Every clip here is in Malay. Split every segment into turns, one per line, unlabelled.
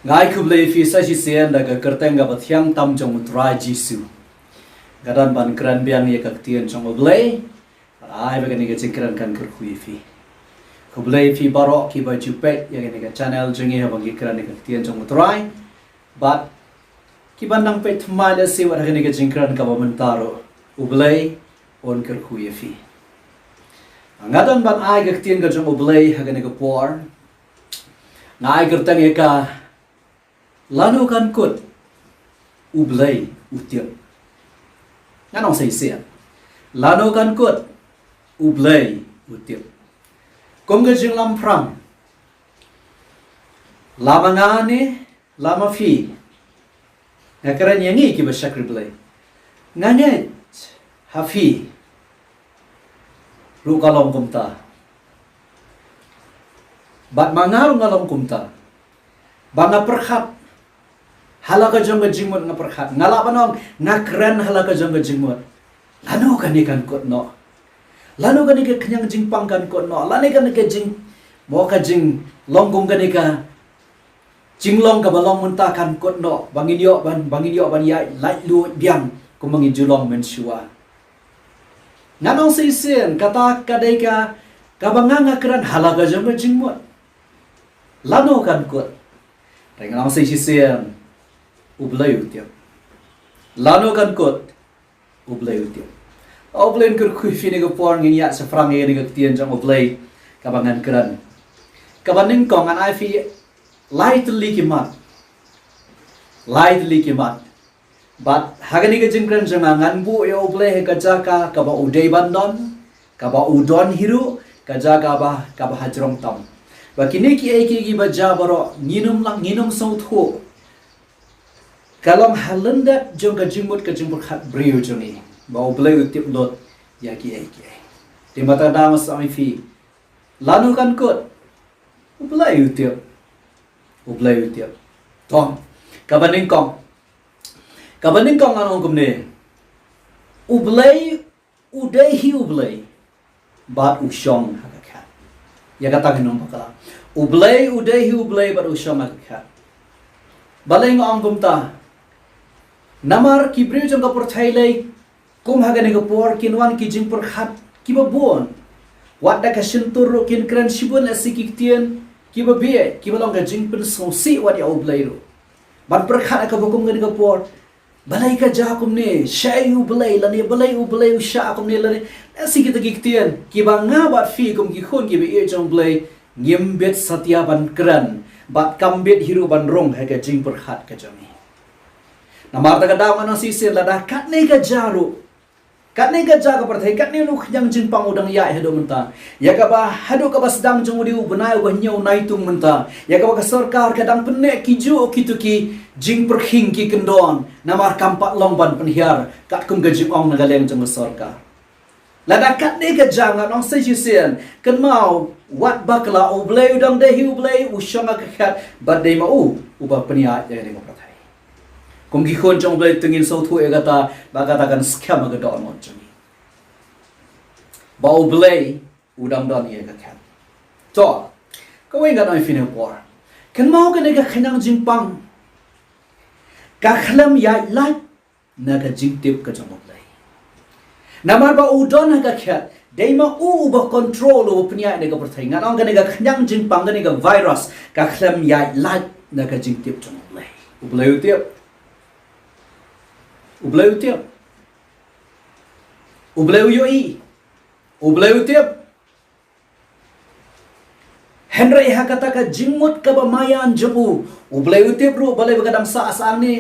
ngai khublei fi sa si sen da ka kerteng ga bathyang tam jong tra jisu gadan ban kran biang ye kak tien jong oblei ai ba ni ga chikran kan kar khui fi khublei fi baro ki ba jupe ye ni ga channel jong ye ba gi kran ni kak tien jong trai but ki ban nang pe thma le se wa ni ga chikran ka ba man taro oblei on kar khui fi ngadan ban ai kak tien ga jong oblei ha ga ni ga por ngai kerteng ye ka lanu kan kut ublei utiap nganong sai sia lanu kan kut ublei utiap kom ga jing lam prang lama ngani lama fi ngakaran yangi ki ba shakri blei ngane hafi ru kalong kumta bat mangaru ngalong kumta banga perkhat halaka jong jingmut nga perkhat ngala banong ngakran halaka jong jingmut lanu kan ikan kot no lanu kan ikan kenyang jing pangkan kot no lani kan ikan jing mo ka jing longgong kan ikan jing long ka balong munta kan kot no bangin yo ban ya lai lu biang ko mangi julong men shua nganong sisen kata kadai ka kabanga ngakran halaka jong jingmut lanu kan kot nganong sisen ublei utiap lanu kan kot ublei utiap oblen kur khui fini go por ngin ya sa frang ye ni ga tien jang oblei kabangan kran kabaning kong an ai fi lightly ki mat but hagani ga jing kran jang ngan bu ye oblei he ka jaka ka ba udei bandon ka ba udon hiru ka jaga ba hajrong tam ba kini ki ai ki ba jabaro nginum sau tho kalam halanda jong ka jingmut ka jingmut khat brio jongi ba oblei utip lot ya ki ai di mata dama sami fi lanu kan kot oblei utip tong kabaning kong anong kumne oblei udai hi oblei bat ushong hakakhat ya kata ginong pakala oblei udai hi oblei bat ushong hakakhat balai ngong kumta namar kibriu jong kapur thailai kum hagane ko por kinwan ki jing por khat kiba bon wadda ka shintur ro kin kran shibun asikiktian kiba bie kiba long ka jing pun so si wadi oblei ro ban per khat ka bokum ngani ko por balai ka ja kum ne shay oblei lani balai oblei usha kum ne lani asikiktian kiba nga bat fi kum ki khon kiba e jong blei ngim bet satya ban kran bat kambet hiru ban rong ha ka jing por khat ka jami namar ta kadang ana sisir lada katne ka jaru katne ka jaga perthai katne lu khjang jing pangudang ya hedo menta ya ka ba hado ka bas dang jong diu banai wa nyau nai tung menta ya ka ba sarkar kadang penne ki ju kituki jing perkhing ki kendon namar kampak long ban penhiar kat kum ga jing ong nagaleng jong sarkar lada katne ka jang anong sisir kan mau wat bakla oblei udang de hi oblei ushanga ka khat badai ma uba penia ya ni ko kum gi khon jong blei tungin so thu egata bagata kan scam ga don mon chani ba oblei udang don ye ga khan to ko wen ga noi fine por kan mau ga ne ga khanang jing pang ka khlam ya lai na ga jing tip ka jong oblei namar ba udon ga khat deima ba control o pnya ne ga perthai ngang ga ne ga khanang jing pang ga ne ga virus ka khlam ya lai na ga jing tip jong oblei tip ublei yoi ublei utiap Henry hakata ka jingmut ka ba mayan jabu ublei utiap ru balai bagadang sa asang ni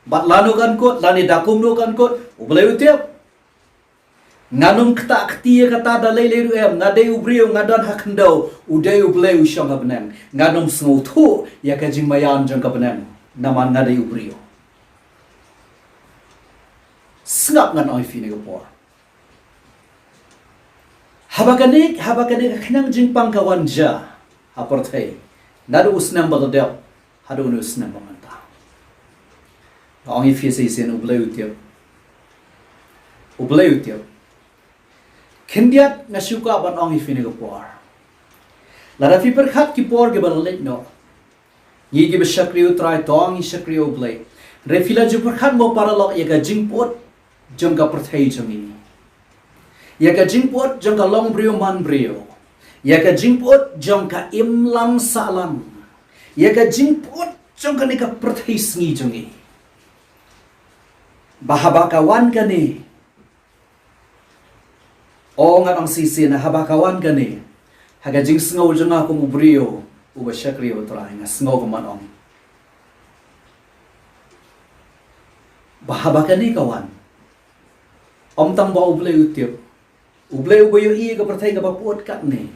bat lanu kan kot lani dakum ru kan kot ublei utiap nganum kata ktia kata dalai leru em ngadai ubrio ngadan hakndau udai ublei ushong abnem nganum sngu thu ya ka jing mayan jong ka benem naman ngadai ubrio snap ngan oi fini ko por habakanik khnang jing pang ka wanja aporthai nadu usnam balodel hadu usnam banganta ong fi se sen ublei utiap khendiat ngasuka ban ong fini ko por lara fi per khat ki por ge balai no Ngi gi besyakriu trai tong ngi syakriu blay. Refila ju perkhat mo paralok ya ka jingpot jong ka perthai jong ini. Ya ka jingpot jong ka long brio man brio. Ya ka jingpot jong ka imlam salam. Ya ka jingpot jong ka ni ka perthai sngi jong ini. Bahabakawan ka ni. O nga ang sisi na habakawan ka ni. Haga jing sngaw jong ako mo brio. Uba syakriu trai nga sngaw kumanong. Bahabaka ni kawan. Om tang ba ublay utip. Ublay ubayo iya ka perthai ka papuot kat ni.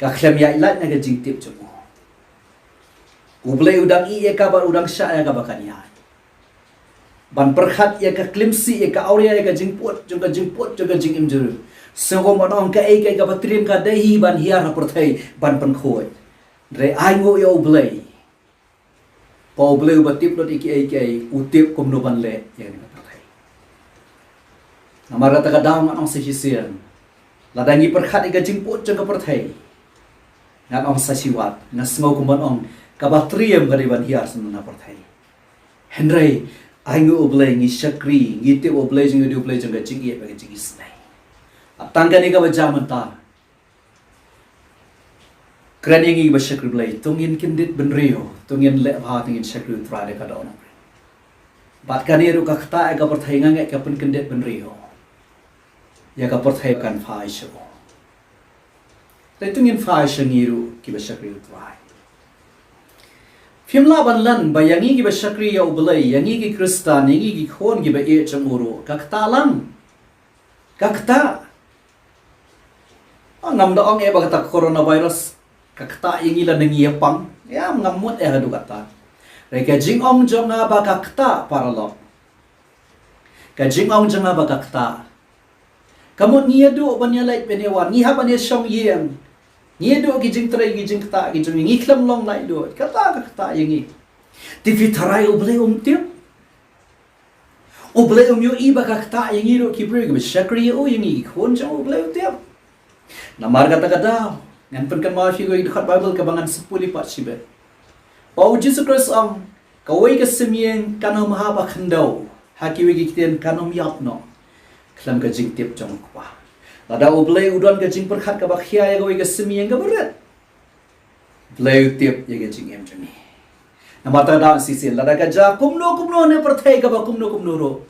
Kaklam ya ilat na ka jing tip jemo. Ublay udang iya ka ba udang sya ya ka bakan ya. Ban perkhat ya ka klimsi ya ka auria ya ka jingpot jong ka jing imjuru. Sengko manong ka ai ka patrim ka dahi ban hiar perthai ban penkhoi. Re ai ngo yo ublay. Pa ublay ubatip lot iki ai utip kum no ban le ya ni perthai. Namara ta ka daw manong sa sisian. Ladangi perkhat ka jingpot jong ka perthai. Nganong sa siwat na sengko kum manong ka batriam ka ban hiar sunna perthai. Henry aingo ublay ngi syakri ngi tip ublay jing di ublay jong ka jing ye ba ka jing isnai. Tangga ni ka bajaman ta. Kerana yang iba syakri belai, tungin kindit benrio, tungin lek bahat ingin syakri terada kada orang. Bat kani ru ka kata ka perthai ngai ka pun kindit benrio. Ya ka perthai kan fai syo. Tai tungin fai syangiru ki ba syakri terada. Fimla banlan bayangi ki ba syakri ya ubelai, yangi ki Kristan, yangi ki khon ki ba e chamuru, ka kata lang. Ka kata ngam da ong e ba kata coronavirus kakta ingila nengi yapang ya ngamut e hadu kata reka jing ong jong ba kakta paralok ka jing ong jong ba kakta kamut ngia du ban ya lai penewan ni ha ban ya shong yeng ngia du ki jing trai ki jing kta ki jing ngi klam long lai du kata kakta yengi ti fitarai ublei tip ublei yo iba kakta yengi ro ki breg be shakri o yengi khon jong ublei tip Namar kata-kata ngan pen kan mafi ko dekat Bible kabangan 10 lipat sibe. Pau Jesus Christ ang kawai ka semien kanom haba khandau hakiwi kitian kanom yapno. Klam ka jing tip jong kwa. Lada ublay udon ka jing perkhat ka bakhia ya kawai ka semien ka berat. Blay tip ya ka jing em jong ni. Namar ta da sisi lada ka ja kumno ne perthai ka ba kumno ro.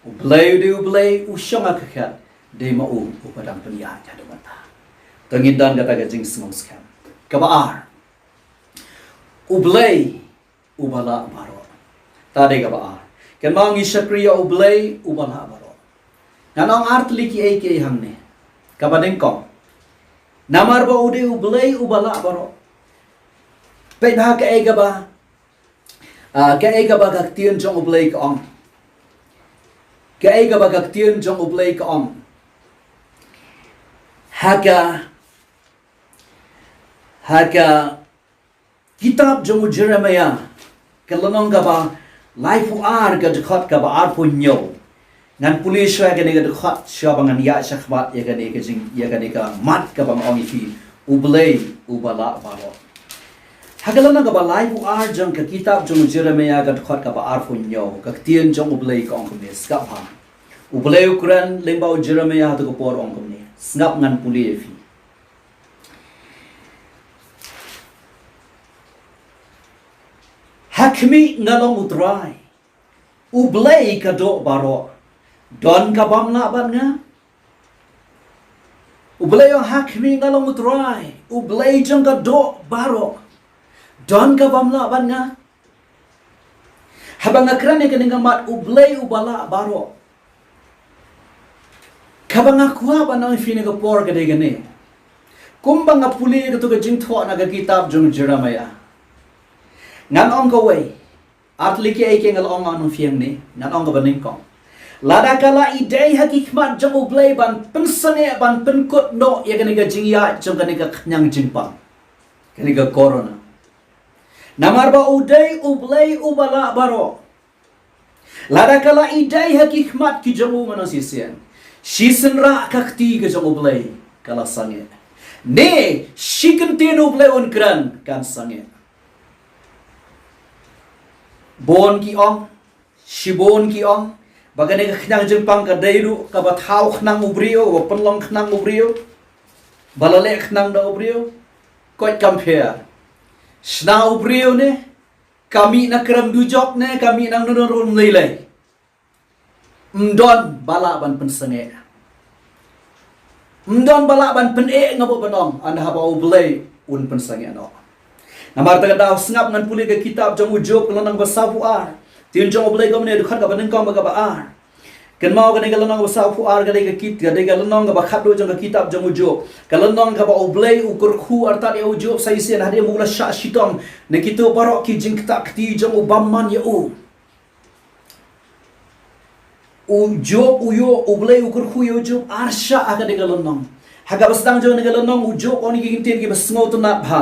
Ublay usyong ka khat de mau upadang penya ja de mata. Tangidan kata gajing sengong skam. Kabaar. Ublay ubala baro. Tade kabaar. Kan mangi syakriya ublay ubala baro. Nanong art liki ay kay hamne. Kabadeng ko. Namar ba ude ublay ubala baro. Pay ba ka ay gaba. Ka ay gaba kaktiyan jong ublay ka om. Ka ay gaba kaktiyan jong ublay ka om. Haka kitab jong Jeremiah kalanong ka ba life ar ka dekat ka ba ar punyo ngan pulis siya ka nega dekat siya bangan ya siya kbat ya ka nega jing ya ka nega mat ka ba maong ifi ublay ubala baro hakalanong ka ba life ar jong ka kitab jong Jeremiah ka dekat ka ba ar punyo ka tiyan jong ublay ka ong kumis ka ba ublay ukuran limbaw Jeremiah to ko por ong kumis snap ngan puli ifi Hakmi ngalong utrai. Ublay ka do baro. Don ka bamla ban nga. Ublay yung hakmi ngalong utrai. Ublay jang ka do baro. Don ka bamla ban nga. Habang akran yung kaningang mat, ublay ubala baro. Kabang akuha ba nang finagapor ka day gani. Kumbang apuli ka to ka jingto na kakitab jong Jeremiah. Ngan ong kawai at liki ay keng along anong fiang ni ngan ong kabaning kong lada kala idei hakikmat jong ublay ban pensane ban penkut no ya kaniga jingya jong kaniga kanyang jingpang kaniga corona namar ba udai ublay ubala baro lada kala idei hakikmat ki jong umano sisian shisenra kakti ke jong ublay kala sange ne shikentin ublay unkran kan sange bon ki ong shibon ki ong bagane ka khnang jeng pang ka deiru ka ba thau khnang ubrio wa panlong khnang ubrio balale khnang da ubrio koi compare sna ubrio ne kami na kram dujok ne kami nang nurun nilai mdon bala ban pensenge mdon bala ban pen ngabo banong an haba ublei un pensenge no namar ta daw sngap ngan puli ke kitab jong ujok lanang basafu ar tin jong ublei gomne du khat ka ban kong ba ar kan mau ka lanang basafu ar ga ke kit ga de lanang ga khat do jong kitab jong ujok kalanang ka ba ublei ukur khu arta ya ujok sai sen hade mugla sha shitom ne kito parok ki jing tak ti jong ubamman ya ujok uyo ublei ukur khu yo ujok arsha aga de lanang haga basdang jong ne lanang ujok oni ki tin ki basngo to na bha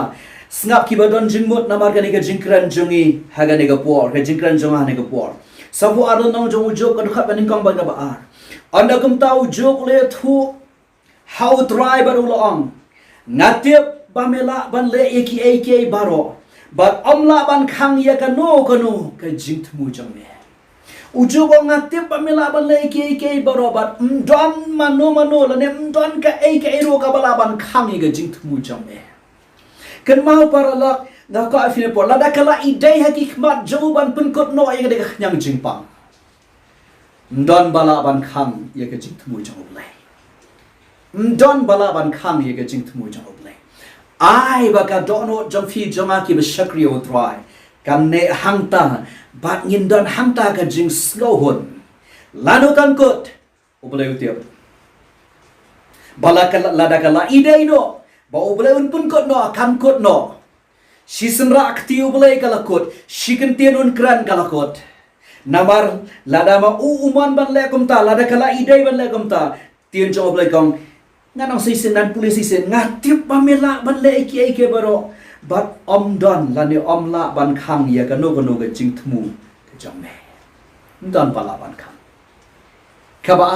snap ki badon jingmot namar ga ne ga jingkran jongi haga ne ga por ga jingkran jonga ne ga por sabu adon nong jong ujok ka khat banin kong ba ga ba ar anda kum ta ujok le thu how try baru long ngatip bamela ban le eki eki baro but amla ban khang ya ka no ka jingtmu jong me ujok ngatip bamela ban le eki eki baro but don mano la ne don ka eki ro ka bala ban khang ya ka jingtmu jong me kan mau para lak na ka afine por lada kala idei hakikmat jawaban penkot no ya de nyang jingpang don bala ban khang ya ka jingtmu jong ulai don bala ban khang ye ga jing tmu jong oblai ai ba ka dono jong fi jonga ki ba shakri o try kan ne hangta bat ngin don hangta ka jing slow hon lano kan kot oblai utiap bala ka lada ka la ide no ba oblai un pun kot no kan kot no si senra akti oblai kala kot si kan tien un kran kala kot namar lada ma uman ban le kumta lada kala ide ban le kumta tien jong oblai kong nganong sisen nan pulis sisen ngatip pamela ban le eki baro bat om don lani om la ban khang ya kano ga jing thmu ke jong me don bala ban khang kaba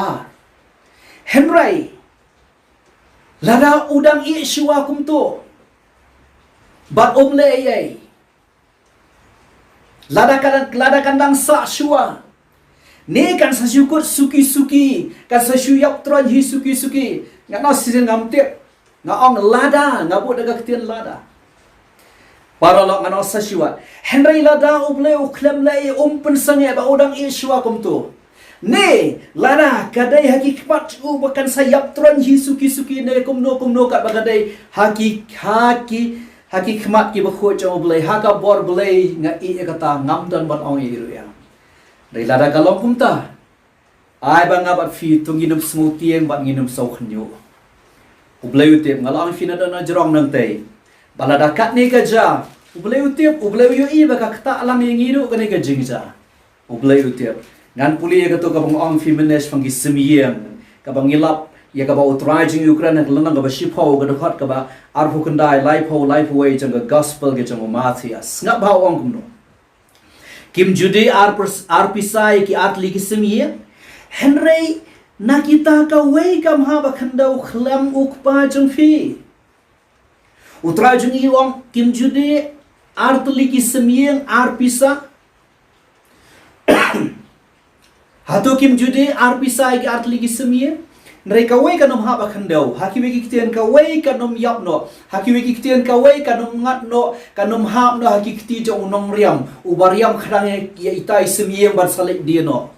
henry lada udang i shua kum to bat om le ye lada kandang sa shua ne kan sa syukur suki kan sa syuyap tron hi suki ngana sisin ngamtip nga ong lada ngabut daga ketian lada para lo ngana sa syua henry lada uble uklem lai pensange ba udang i syua kum tu ne lada kadai hakikat u bakan sayap tron hi suki ne kum no kat bagadai hakikmat ki ba kho jo uble haka bor blai nga i kata ngam dan bat ong i ru ya dai lada kalong kumta ai ba ngabat fi tunginum smutieng bat nginum sau khnyo ublei utip ngalang fi na jerong nang tei balada kat ni ka ja ublei utip ublei yo i ba ka kta alang yang ngiru ka ni ka jingja ublei utip ngan puli ka to ka bang ong fi menes fangi semiyeng ka bang ilap ya ka ba utrai jing ukraine ka lanang ka ba shipho ka dokhat ka ba arphu kandai life way jang ka gospel ke jang mathias ngap ba ong kumno kim jude arpisai ki atli ki semie henry nakita ka wei kam ha ba khandau khlam ukpa jung fi utra jung i ong kim jude artli ki semie arpisa hatu kim jude arpisai ki atli ki semie nrei ka wei kanom ha ba khandau hakiwe ki kitian ka wei kanom yap no hakiwe ki kitian ka wei kanom ngat no kanom hap no hakikti jo unong riam ubariam khrang ya itai semiem bar salik dia no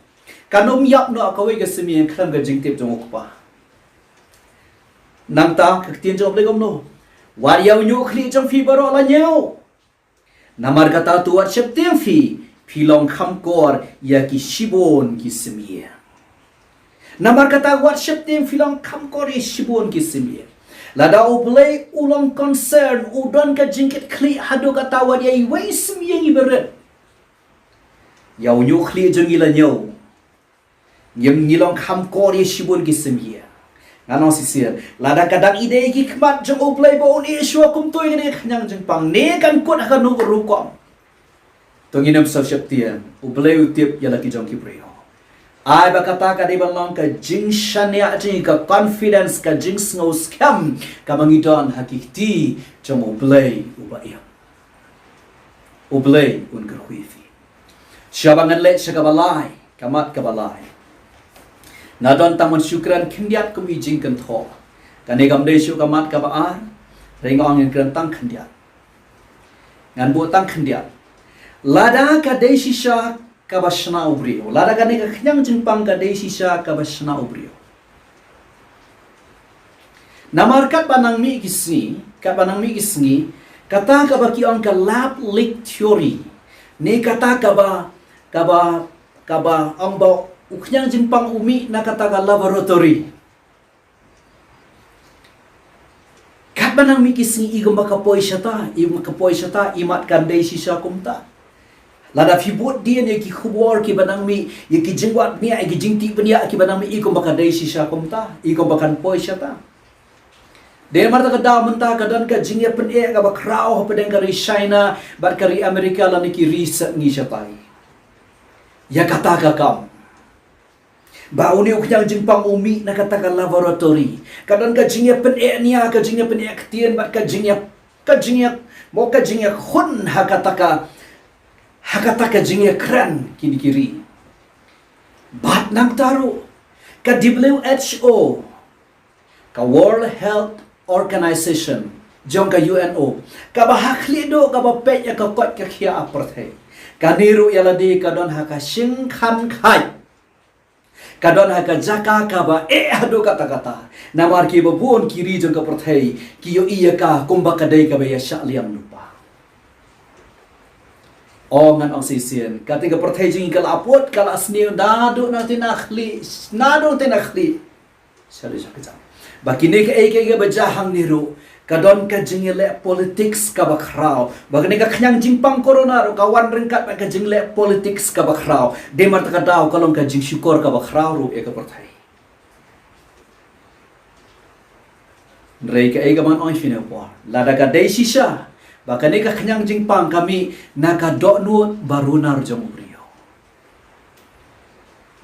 kanom yap no ka wei ga semiem khrang ga jingtip jong okpa nangta kitian jo ble gom no wariau nyu khli jong fi baro la nyau namar kata tuat septem fi long kham kor ya ki shibon ki semiem namar kata WhatsApp tim filang kam kori shibun kisimie lada ublei ulong concern udon ka jingkit kli hado kata wadia i wei simie iberet yau nyu kli jongi la nyau nyem ngilong kam kori shibun kisimie ngano sisir lada kadang ide ki kmat jong ublei bo ni shua kum toy ni khanyang jeng pang ne kan kot ka no rukom tonginem WhatsApp tim ublei utip yala ki jong ki preo ai ba kata ka di balong ka jing shania jing ka confidence ka jing snow scam ka mangidon hakikti chomo play uba ya ublay un ka khuifi Syabangan let syakabalai, kamat kabalai. Ngadon taman syukran kendiat kum ijing kentho. Kanegam de syuk kamat kabaan, rengong yang kerentang kendiat. Ngan buatang kendiat. Lada kadai sisa kabashna ubrio. Lada kanega kenyang jengpang kadai sisa kabashna ubrio. Namarkat panang mi kisni, kata kaba ki on ka lab leak theory. Ne kata kaba ang ba uknyang jingpang umi na kata ka laboratory. Kat panang mi kisni igom makapoy syata, imat kandai sisa kumta. Lada fibut dia ne ki khubor ki banang mi ye ki jingwat ni ai ki jingti penia ki banang mi igom makadai sisa kumta, igom bakan poy syata. Dia marta kada menta kadan ka jingya pen ka ba krau ha pedeng kari China bat kari Amerika la niki research ngi sapai. Ya kata ka kam. Ba uni uknyang jingpang umi na kata ka laboratory. Kadan ka jingya pen nia ka jingya pen ktien bat ka jingya mo ka jingya khun ha kata ka jingya kran kini kiri. Bat nang taru ka WHO ka World Health Organization jong ka UNO ka bahakli do ka bapet ya ka kot ka khia apartheid kaniru yaladi kadon haka sing khan khai kadon haka jaka ka ba hado kata namar ki babun kiri jong ka apartheid ki yo iya ka kumba ka dai ka ba ya sha liam lupa ngan ong sisien kati ka apartheid jing ka lapot kala asni dadu na tinakhli sali sa Bakini ka eke bajahang niru kadon ka jingle politics ka bakrao bakini ka kanyang jingpang corona ro kawan rengkat ka jingle politics ka bakrao de marta ka daw kalong ka jing syukur ka bakrao ro eka pertai rei ka ega man on fina por lada ka dei sisa bakini ka kanyang jingpang kami nakadok barunar jong brio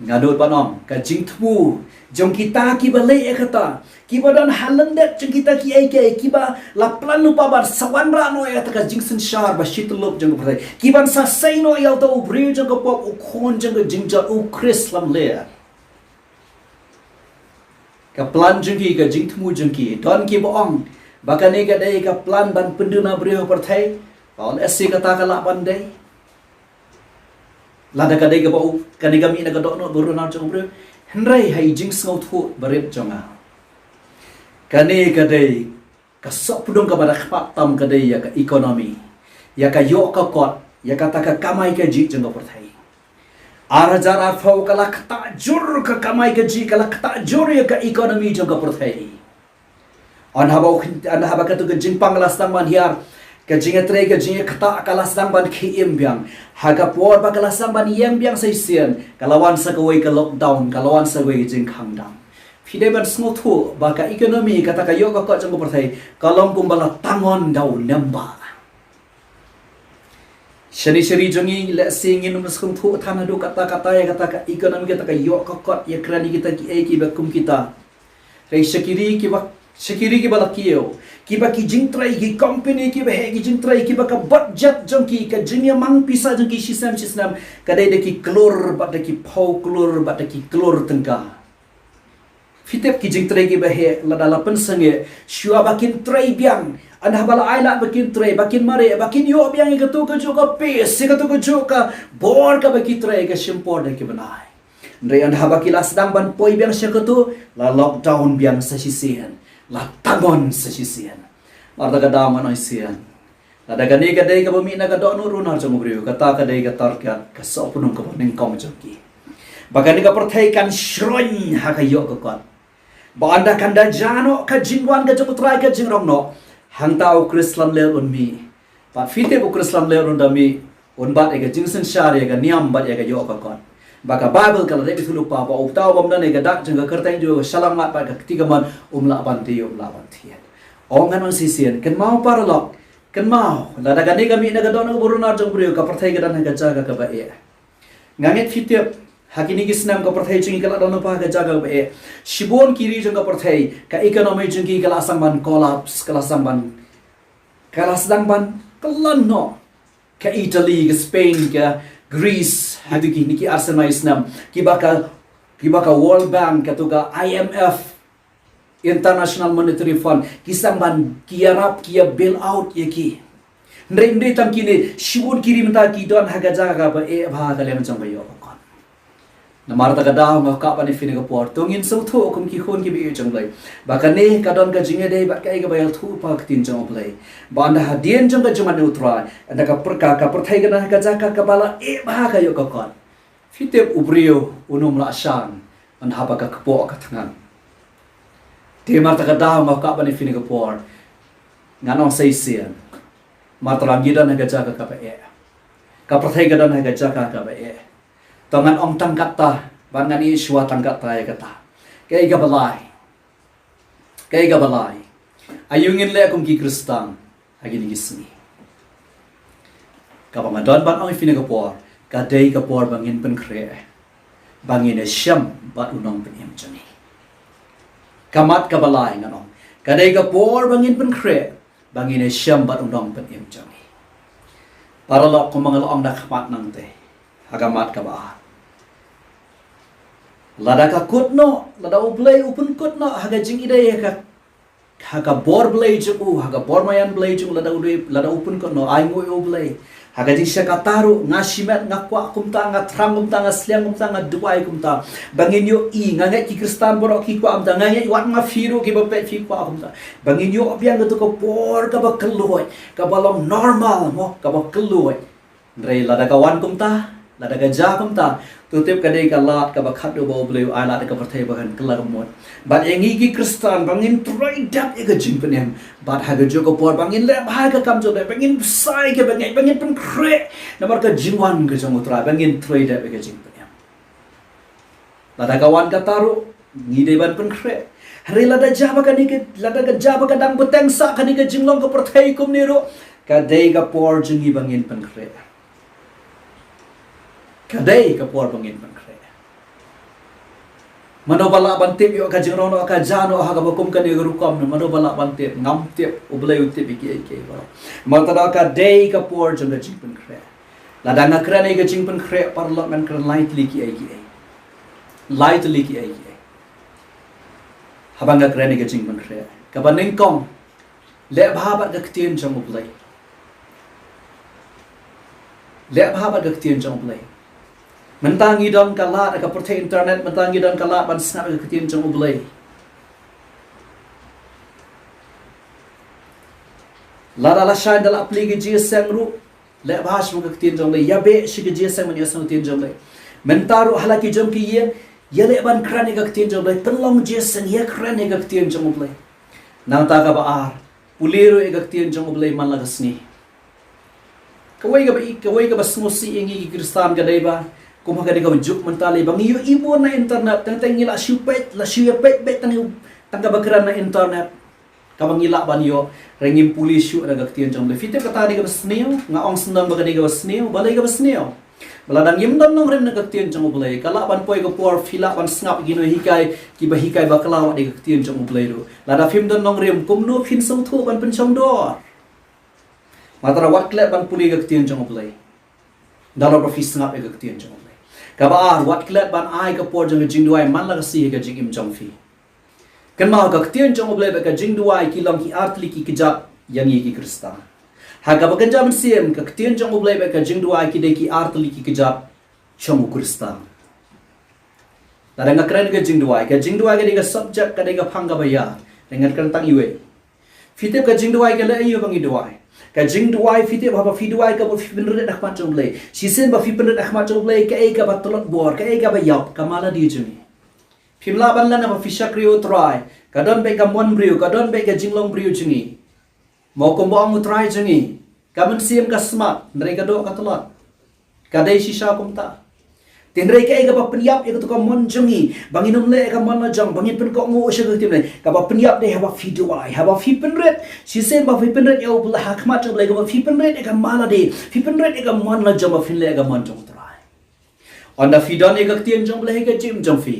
ngadot panom ka jingtmu jong kita ki balai kata kiba dan halandet jong kita ki ai kiba la plan lupa bar sawanra no ya taka jingsen shar ba shitlup jong prai kiban sa sai no ya to bri jong ko pop ukhon jong jingjat u chris lam le ka plan jong ki ka jingtmu jong ki don ki boong bakane ga dai ka plan ban penduna bri ho partai on esi kata kala pandai lada ka dai ga bo kaniga mi na ga do no buru na jong bri Henry hai jing sngau thu baret jonga kane kadai ka sok pudong ka barak patam kadai ya ka ekonomi ya ka yo ka kot ya ka ta ka kamai ka ji jeng perthai arajar afau kala kata jur ka kamai ka ji kala kata jur ya ka ekonomi jeng perthai an haba ka tu ka jing panglas tang man hiar ka jinga tre ka jinga kata kalas tang ban ki imbyang haga por ba kalas tang ban yembyang sai sian kalawan sa ka wei ka lockdown kalawan sa wei jing khang dam fide ban sngo thu ba ka economy kata ka yo ka ko jang perthai kalom kumbala tangon dau namba shani jongi le singin num skum thu thana do kata ya kata ka economy kata ka yo ka ko ya krani kita ki ba kum kita rei shakiri ki balakio kiba ki jingtrai ki company ki he ki jingtrai kiba ka budget jongki ka jingya mang pisa jongki system kadai de ki klor ba de ki pau klor ba de ki klor tengka fitep ki jingtrai ki he la dala pensange shua bakin trai biang anha bala aila bakin trai bakin mare bakin yo biang ka tu ka joka pes ka tu ka joka bor ka baki trai ka shimpor de ki banai ndai anha bakila sedang ban poi biang syakatu la lockdown biang sasisian la tangon sasisian arda ka daman ay sian lada ka ni ka day ka bumi na ka do no runar jong brio kata ka day ka tarkat ka so punong ka ning kom joki baka ni ka perthai kan shroin ha ka yo ka kon ba anda kan da jano ka jingwan ka jong trai ka jingrong no hang tau krislam le un mi pa fite bu krislam le un da mi un bat e ka jingsen shari ka niam bat e ka yo ka kon baka bible kala de bitu lupa ba uptau bom na ne ga dak jeng ka kertai jo salamat pa ka tiga man umla banti ongan ang sisian kan mau paralok kan mau lada gani kami na ga don ga burunar jong brio ka perthai ga dan ga jaga ka ba e nganget fitep hakini gisnam ka perthai jing kala don pa ga jaga ba e shibon kiri jong ka perthai ka economy jing ki kala sangban collapse kala sangban kalan no ka Italy ka Spain ka Greece hadu ki niki arsana isnam kibaka World Bank katuga IMF International Monetary Fund kisamban kiarap kia bail out yaki ndre tam kini shibun kirimta ki don hagaja ga ba e bha ga lem chang bayo kon namar ta kada ma ka pani fini ga por tungin so tho kum ki khon ki bi chang lai ba ka ne ka don ka jinge dei ba ka ga bayal thu pa tin chang play ba nda ha dien chang ka juma ne utra anda ka thai ga na ka ja ka bala e bha ga yo ka kon fitep ubrio unum la shan an ha ba ka po ka thangan te mar ta kada ma ka pani fini ga por nganong sai sian matram gidan ha ga ja ka ba e ka thai ga don ha ga ja ka ba e tangan ong tangkat ta bangan iswa tangkat ta ya kata kay gabalay ayungin le akong ki Kristang agin gisni kapangadon ban ong finagapor kaday kapor bangin penkre bangin syam bat unong penyem jani kamat kabalay nanong kaday kapor bangin penkre bangin syam bat unong penyem jani para lo kung mga loong nakamat nang te hagamat ka ba lada ka kutno lada ublay upun kutno haga jing idaya ka haga bor blay jung haga bor mayan blay jung lada upun kutno ay ngoy ublay haga jing siya kataru nga shimet nga kwa kumta nga trang kumta nga sliang kumta nga duway kumta bangin yo nga ki Kristan boro ki kwa kumta nga wat nga firo ki bapet fi kwa kumta bangin yo abyan nga ko bor ka ba keluoy ka balong normal mo ka ba keluoy ndre lada ka wan kumta lada ka ja kumta tutip kadai kalat ka bakhat do bo bleu ala ka perthai bahan kelar mod bat engi ki Kristan bangin try dap e ka jing penem bat ha ga jo ko por bangin le ha ka kam jo bangin sai ke bangin pen kre namar ka jingwan ka jong utra bangin try dap e ka jing penem lada kawan ka taru ngi de ban pen kre hari lada jaba ka ni ke lada ka jaba ka dang beteng sa ka ni ka jinglong ka perthai kum ni ro ka dei ka por jingi bangin pen kre kadai ka por bangin pangkre manobala bantip yo ka jingrono ka jano ha ka bakum ka ni rukom no manobala bantip ngam tip ublay utip iki ba mantada ka dai ka por jang ka jing pangkre ladanga kran ai ka jing pangkre parlo man kran lightly ki ai habanga kran ai ka jing pangkre ka baning kong le bhabat ka ktien jang ublay le bhabat ka ktien jang ublay mentangi don kalat ka perthai internet mentangi don kalat ban snap ka ketien jong ublay la shine dal application GSM ru le bahas mo ka ketien jong le yabe shi ka GSM ni asang ketien jong le mentaru halaki jom ki ye le ban krani ka ketien jong le penlong GSM ye krani ka ketien jong ublay nang ta ka ba ar puliru ka ketien jong ublay man la gasni kawai ka ba smusi ingi ki Kristan ka dai ba kumaga de ka juk mentali bang iyo ibo na internet tang ngila shupet la shupet bet tang ka bakran na internet ka bang ila ban yo rengim pulisyu na gaktien jong le fite ka tadi ka sneo nga ong sendang baga de ka sneo balai ka sneo baladang yim dam nong rem na gaktien jong bulai kala ban poi ka por fila ban snap gino hikai ki ba hikai bakla wa de gaktien jong bulai ro lada film don nong rem kumno fin song thu ban pen chong do matara wat kle ban puli gaktien jong bulai dalo ba fi snap e gaktien jong kabar wat klet ban ai ka por jong jing duai man la si ka jing im jong fi kan ma ka ktien jong ble ka jing duai ki long ki artli ki kijap yang ki Krista ha ka bagan jam siem ka ktien jong ble ka jing duai ki de ki artli ki kijap chong Krista darang kran ka jing duai ka de ka subject ka de ka phang ka baya dengan kan tang iwe fitep ka jing duai ka le ayo bang i duai ka jing duai fitep ha ba fi duai ka ba fi benre dak ma jong ble sisen ba fi benre dak ma jong ble ka e ka ba tolot bor ka e ka ba yap ka mala di juni phimla ban la na ba fi shakrio try ka don be ka mon brio ka don be ka jinglong brio jungi mo ko mo ang try jungi ka man siem ka smart ndre ka do ka tolot ka dei shisha kumta tinre ka e ka ba penyap e ka to ka mon jungi banginum le ka mon na jong bangin pen ko ngo sha ka tim le ka ba penyap de ha ba fi duai ha ba fi penret sisen ba fi penret yo bla hakmat le ka ba fi penret e ka mala de fi penret e ka mon na jong ba fin le ka mon jong try onda fi don e ka tien jong ble ka jim jong fi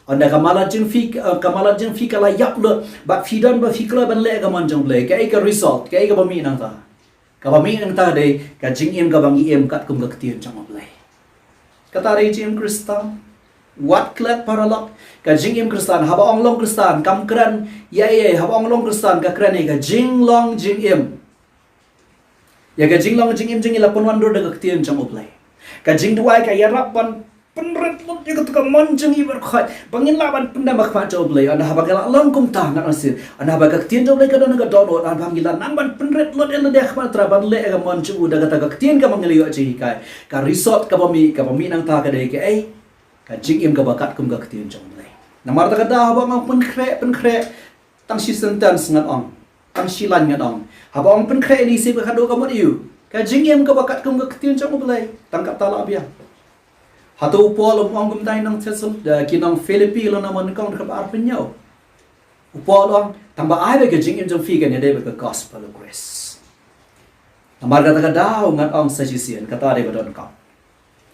onda kamala jing fi kala yap le ba fi don ba fi kala ban le ka mon jong ble ka e ka result ka e ka ba mi nang ta ka ba mi nang ta de ka jing em ka bang em kat kum ka tien jong ble kata rejim Kristan wat klat paralok ka jing im Kristan haba ong long Kristan kam kran ye haba ong long Kristan ka kran ka jing long jing im ya ka jing long jing im jing ila ponwan do daga ktien jang oplay ka jing duai ka yarap pan penret lut ya ka mon jing i ber khoi bangin laban punda mak fa jo oplay ana haba ka long kum ta ngan asir ana haba ka ktien jo oplay ka don ka don an bang gilan nang ban penret lut el de khma tra ban le ka mon chu daga ta ka ktien ka mangali yo chi kai ka resort ka bami nang ta ka dei ke ai ka jing im ka bakat kum ka ktien jong oplay namar ta ka da haba mang pen kre tang si sentence ngat ong tang si lan ngat ong haba ong pen kre ni si ka do ka mod yu ka jing im ka bakat kum ka ktien jong oplay tang ka ta la bia hatu upol ong gum dai nang tesel kinang Philippi lo na mon kong ka ar penyo upol ong tamba ai be ka jing im jong fi ka ne de ka gospel of grace namar ka ta ka da ngat ong sa si sian ka ta de ba don ka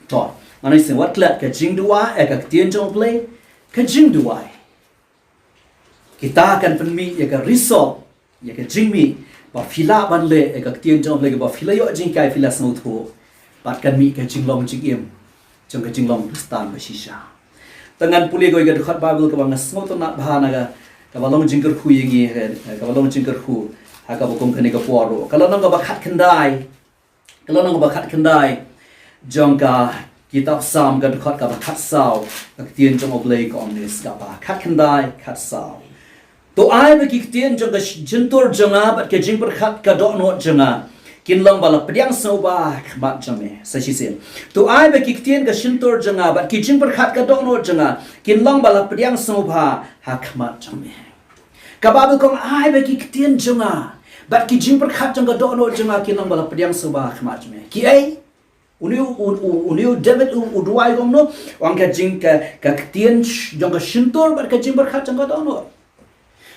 to manai sin wat klat ka jing dua ka ktien jong oplay ka jing duai kita akan penmi ya ka resort ya ka jing mi ba fila ban le ka ktien jong le ba fila yo jing kai fila smooth ho pat kan mi ka jing long jing im jong ka jing long Kristan ba shisha tangan puli goi ga khat bible ka bang smooth na bhana ka ba long jing ker khu yingi ka ba long jing ker khu ha ka ba kong kani ka poro kalau nang ka ba khat kendai jong ka kitab Psalm kan khat ka khat sao ka tien jong oblei ko omnis ka ba khat khandai khat sao to ai ba ki tien jong ka jintor jonga ba ke jing per khat ka do no jonga kin long bala pdiang so ba khmat jame sa shi sen to ai ba ki tien ka jintor jonga ba ki jing per khat ka do no jonga kin long bala pdiang so ba ha khmat jame ka ba ba kong ai ba ki tien jonga ba ki jing per khat jong ka do no jonga kin long bala pdiang so ba khmat jame ki ai Uniu David uduai gom no wang ka jing ka ktien jong ka shintor bar ka jing bar khat jong ka dono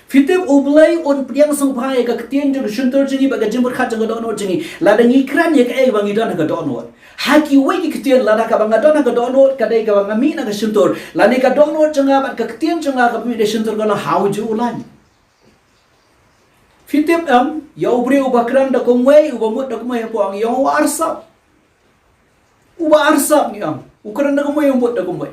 fitep ublai on priang song phai ka ktien jong shintor jingi ba ka jing bar khat jong ka dono jingi la dang ikran ye ka ai bang idon ka dono ha ki wai ki ktien la da ka bang don ka dono ka dai ka bang mi na ka shintor la ne ka dono jong ba ka ktien jong ka mi de shintor ka la how ju ulan fitep ya ubri ubakran da komwei ubamut da komwei po ang yo warsap uba arsap ni ukuran da kumoi umbot da kumoi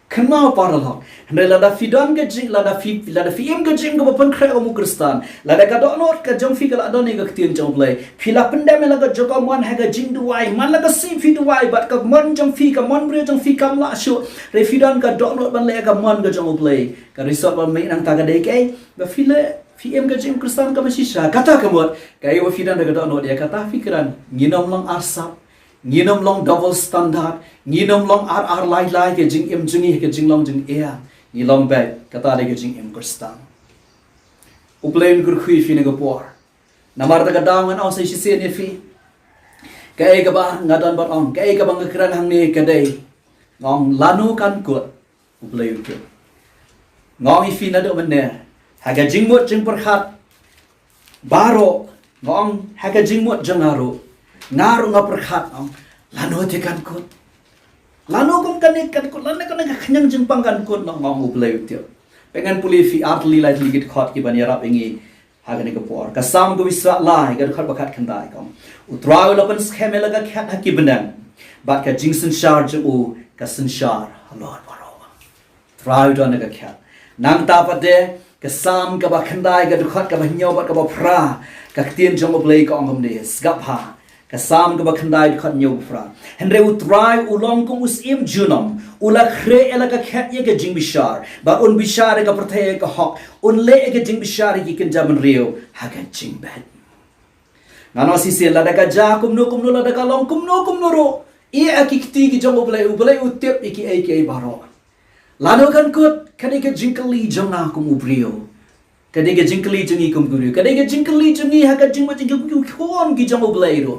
kenma paral hok ndai lada fidon ka jing lada fi em ka jing ko pan khre mu Kristan lada ka do not ka jong fi ka do ni ka tien jong play phila panda me la ka joka mon ha ka jing duai man la ka si fi duai bat ka mon jong fi ka mon bre jong fi kam la shu re fidon ka do not ban le ka mon ka jong play ka resort ban me nang ta ka dei kai ba fila fi em ka jing Kristan ka masisha kata ka mot kai wa fidon da ka do not dia kata fikiran nginom lang arsap nginom long double standard nginom long ar lai ke jing im jingi ke jing long jing ea ni long ba kata de ke jing im Kristan uplen gur khui fi ne go por namar da ka daw ngan au sai si se ne fi ka e ka ba ngadan ba ong ka e ka bang kran hang ne ka dei ngong lanu kan ko uplei ke ngong i fi na do man ne ha ka jing mot jing per khat baro ngong ha ka jing mot jang aro naru nga perkhat ang lano te kan kot lano kong kanik kan kot lano kan khanyang jing pang kan kot no ngong ublay utyo pengan puli fi artli lai ligit khot ki ban yarap ingi hagane ka por ka sam go wiswa lai ga khat bakhat khandai kom utraw lopan scheme laga khat haki benang bat ka jingsen charge u ka sen char halot baro traw do na ka khat nang ta pa de ka sam ka ba khandai ga khat ka ba nyaw ba ka ba phra ka tien jong ublay ka ongom de skap ha kasam ka bakhandai khat nyu fra henre utrai ulong kong usim junom ula khre ela ka khat ye ka jing bishar ba un bishar ka prthe ka hok un le ka jing bishar ki kan jaman rio ha ka jing bad ngano si se la da ka ja kum no la da ka long kum no ro e akikti ki jong ublai utep iki ai ki baro lano kan kut kani ka jingkali jong na kum ubrio kani ka jingkali jingi kum guru kani ka jingkali jingi ha ka jing ma jing ku khon ki jong ublai ro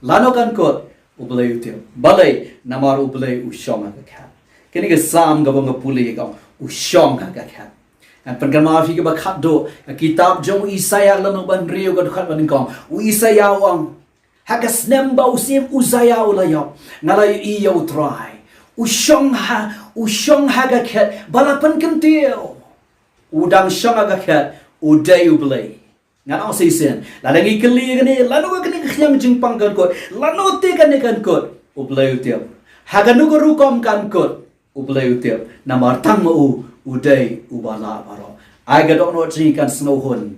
lano kan kot ublay utyo balay namar ublay ushong ka khat kini ke sam ga bang puli ga ushong ka khat an pan ma fi ga khat do kitab jong Isaya lano ban rio ga khat ban kong u Isaya wang ha ka snem ba usim uzaya ulayo ngalay i yo try ushong ha ga khat balapan kan tio udang shong ga khat uday ublay ngan au sei sen la dangi kli gani lanu ka kni khyang jing pang kan ko lanu te kan ne kan ko ublai utyo Haganu ko rukom kan kot ublay utiap na martang mo uday ubala baro. Ay gadok no chi kan snowhon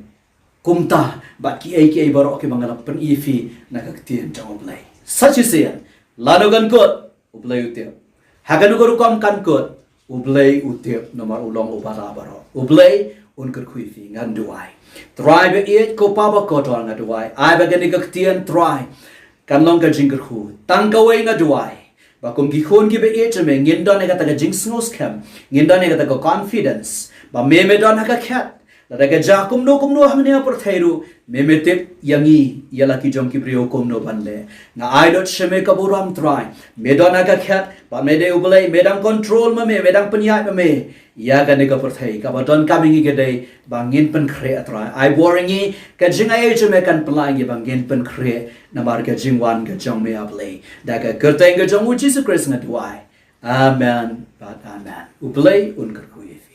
kumta ba ki ay baro ki mga pen ifi nakaktian jang ublay. Such is it. Lano kan kot ublay utiap. Haganu ko rukom kan kot ublay utiap nomor ulong ubala baro. Ublay unkar kuifi ngan duai. Try be it ko papa ko ngan duai. Ay ba gani kaktian try. Kan long ka jingker hu. Tangkaway nga duai. Bakum gikhon gi be echme ngindon ga taga jingsnos kam ngindon ga taga confidence ba meme don ha khat la daga ja kumno hamne apor thairu meme tip yangi yala ki jom ki brio kumno banle na I dot sheme kaburam try medon ga khat ba mede ublai medang control ma me medang penyat me ya ga ne ka por thai ka ba don coming ge dai ba ngin pen khre atrai I boringi ka jinga echme kan plang ge ba ngin pen khre na mar ga jingwan ga jong me ablai daga kerteng ga jong Jesus Christ ngat wai amen but amen ublai unkar kuif